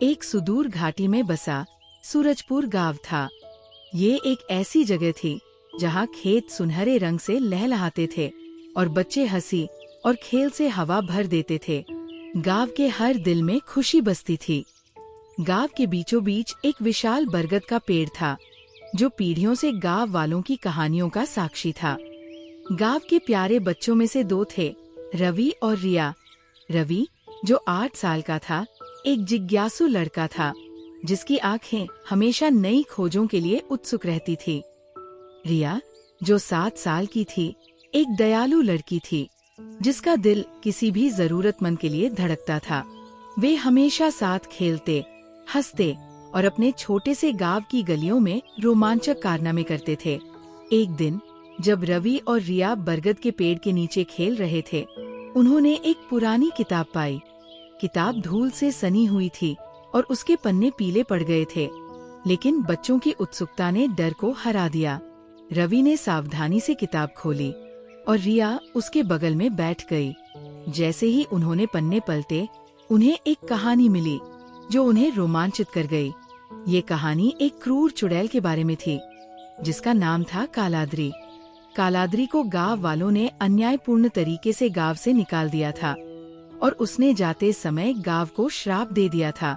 एक सुदूर घाटी में बसा सूरजपुर गांव था। ये एक ऐसी जगह थी जहाँ खेत सुनहरे रंग से लहलहाते थे और बच्चे हंसी और खेल से हवा भर देते थे। गांव के हर दिल में खुशी बसती थी। गांव के बीचों बीच एक विशाल बरगद का पेड़ था जो पीढ़ियों से गांव वालों की कहानियों का साक्षी था। गांव के प्यारे बच्चों में से दो थे, रवि और रिया। रवि, जो 8 साल का था, एक जिज्ञासु लड़का था जिसकी आंखें हमेशा नई खोजों के लिए उत्सुक रहती थी। रिया, जो 7 साल की थी, एक दयालु लड़की थी जिसका दिल किसी भी जरूरतमंद के लिए धड़कता था। वे हमेशा साथ खेलते, हंसते और अपने छोटे से गांव की गलियों में रोमांचक कारनामे करते थे। एक दिन जब रवि और रिया बरगद के पेड़ के नीचे खेल रहे थे, उन्होंने एक पुरानी किताब पाई। किताब धूल से सनी हुई थी और उसके पन्ने पीले पड़ गए थे, लेकिन बच्चों की उत्सुकता ने डर को हरा दिया। रवि ने सावधानी से किताब खोली और रिया उसके बगल में बैठ गई। जैसे ही उन्होंने पन्ने पलटे, उन्हें एक कहानी मिली जो उन्हें रोमांचित कर गई। ये कहानी एक क्रूर चुड़ैल के बारे में थी जिसका नाम था कालाद्री। कालाद्री को गांव वालों ने अन्यायपूर्ण तरीके से गांव से निकाल दिया था और उसने जाते समय गांव को श्राप दे दिया था।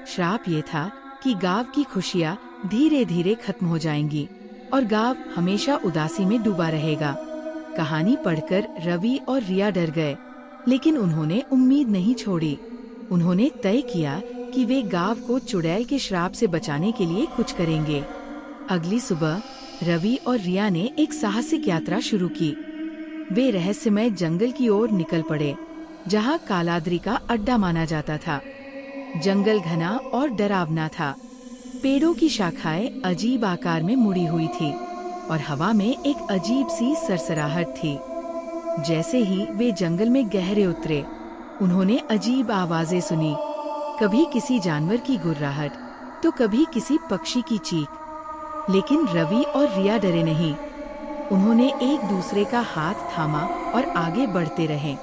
श्राप ये था कि गांव की खुशियां धीरे धीरे खत्म हो जाएंगी और गांव हमेशा उदासी में डूबा रहेगा। कहानी पढ़कर रवि और रिया डर गए, लेकिन उन्होंने उम्मीद नहीं छोड़ी। उन्होंने तय किया कि वे गांव को चुड़ैल के श्राप से बचाने के लिए कुछ करेंगे। अगली सुबह रवि और रिया ने एक साहसिक यात्रा शुरू की। वे रहस्यमय जंगल की ओर निकल पड़े, जहां कालाद्री का अड्डा माना जाता था। जंगल घना और डरावना था। पेड़ों की शाखाएं अजीब आकार में मुड़ी हुई थी और हवा में एक अजीब सी सरसराहट थी। जैसे ही वे जंगल में गहरे उतरे, उन्होंने अजीब आवाजें सुनी। कभी किसी जानवर की गुर्राहट, तो कभी किसी पक्षी की चीख। लेकिन रवि और रिया डरे नहीं। उन्होंने एक दूसरे का हाथ थामा और आगे बढ़ते रहे।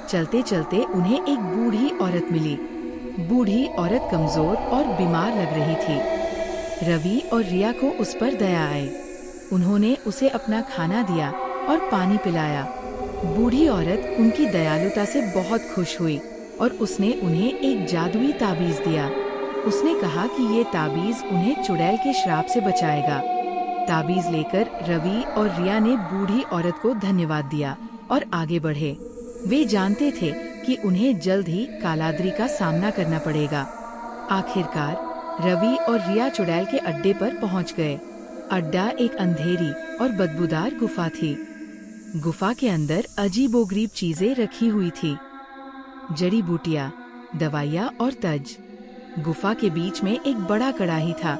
चलते चलते उन्हें एक बूढ़ी औरत मिली। बूढ़ी औरत कमजोर और बीमार लग रही थी। रवि और रिया को उस पर दया आई। उन्होंने उसे अपना खाना दिया और पानी पिलाया। बूढ़ी औरत उनकी दयालुता से बहुत खुश हुई और उसने उन्हें एक जादुई ताबीज दिया। उसने कहा कि ये ताबीज उन्हें चुड़ैल के श्राप से बचाएगा। ताबीज लेकर रवि और रिया ने बूढ़ी औरत को धन्यवाद दिया और आगे बढ़े। वे जानते थे कि उन्हें जल्द ही कालाद्री का सामना करना पड़ेगा। आखिरकार रवि और रिया चुड़ैल के अड्डे पर पहुंच गए। अड्डा एक अंधेरी और बदबूदार गुफा थी। गुफा के अंदर अजीबोगरीब चीजें रखी हुई थी, जड़ी बूटियां, दवाइयाँ और तज। गुफा के बीच में एक बड़ा कड़ाही था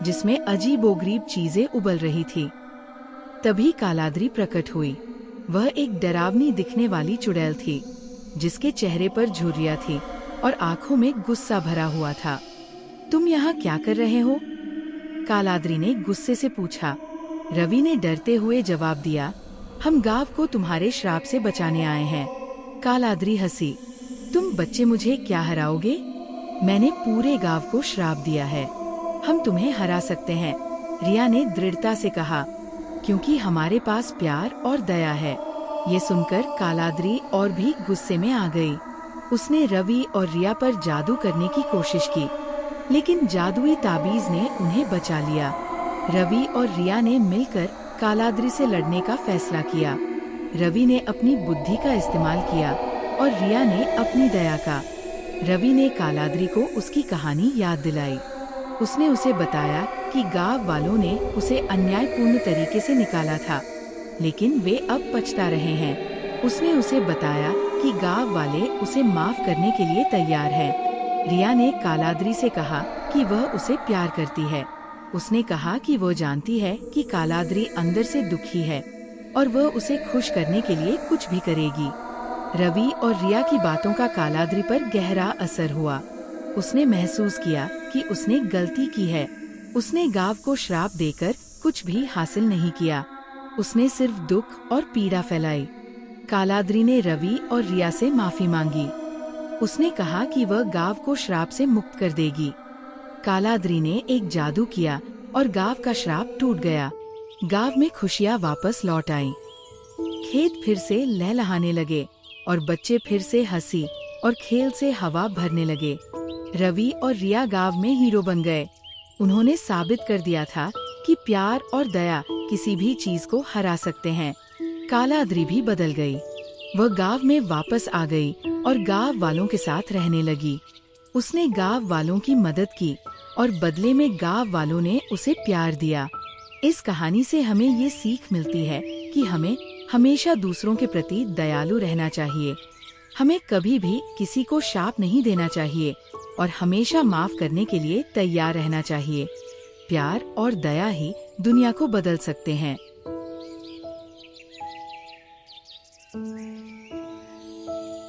जिसमें अजीबोगरीब चीजें उबल रही थी। तभी कालाद्री प्रकट हुई। वह एक डरावनी दिखने वाली चुड़ैल थी जिसके चेहरे पर झुर्रियां थी और आंखों में गुस्सा भरा हुआ था। तुम यहाँ क्या कर रहे हो? कालाद्री ने गुस्से से पूछा। रवि ने डरते हुए जवाब दिया, हम गांव को तुम्हारे श्राप से बचाने आए हैं। कालाद्री हंसी। तुम बच्चे मुझे क्या हराओगे? मैंने पूरे गांव को श्राप दिया है। हम तुम्हें हरा सकते हैं, रिया ने दृढ़ता से कहा, क्योंकि हमारे पास प्यार और दया है। ये सुनकर कालाद्री और भी गुस्से में आ गई। उसने रवि और रिया पर जादू करने की कोशिश की, लेकिन जादुई ताबीज ने उन्हें बचा लिया। रवि और रिया ने मिलकर कालाद्री से लड़ने का फैसला किया। रवि ने अपनी बुद्धि का इस्तेमाल किया और रिया ने अपनी दया का। रवि ने कालाद्री को उसकी कहानी याद दिलाई। उसने उसे बताया कि गांव वालों ने उसे अन्यायपूर्ण तरीके से निकाला था, लेकिन वे अब पछता रहे हैं। उसने उसे बताया कि गांव वाले उसे माफ करने के लिए तैयार हैं। रिया ने कालाद्री से कहा कि वह उसे प्यार करती है। उसने कहा कि वो जानती है कि कालाद्री अंदर से दुखी है और वह उसे खुश करने के लिए कुछ भी करेगी। रवि और रिया की बातों का कालाद्री पर गहरा असर हुआ। उसने महसूस किया कि उसने गलती की है। उसने गांव को श्राप देकर कुछ भी हासिल नहीं किया। उसने सिर्फ दुख और पीड़ा फैलाई। कालाद्री ने रवि और रिया से माफी मांगी। उसने कहा कि वह गांव को श्राप से मुक्त कर देगी। कालाद्रि ने एक जादू किया और गांव का श्राप टूट गया। गांव में खुशियां वापस लौट आईं। खेत फिर से लहलहाने लगे और बच्चे फिर से हंसी और खेल से हवा भरने लगे। रवि और रिया गांव में हीरो बन गए। उन्होंने साबित कर दिया था कि प्यार और दया किसी भी चीज को हरा सकते हैं। कालाद्रि भी बदल गई। वह गांव में वापस आ गई और गांव वालों के साथ रहने लगी। उसने गांव वालों की मदद की और बदले में गांव वालों ने उसे प्यार दिया। इस कहानी से हमें ये सीख मिलती है कि हमें हमेशा दूसरों के प्रति दयालु रहना चाहिए। हमें कभी भी किसी को शाप नहीं देना चाहिए और हमेशा माफ करने के लिए तैयार रहना चाहिए। प्यार और दया ही दुनिया को बदल सकते हैं।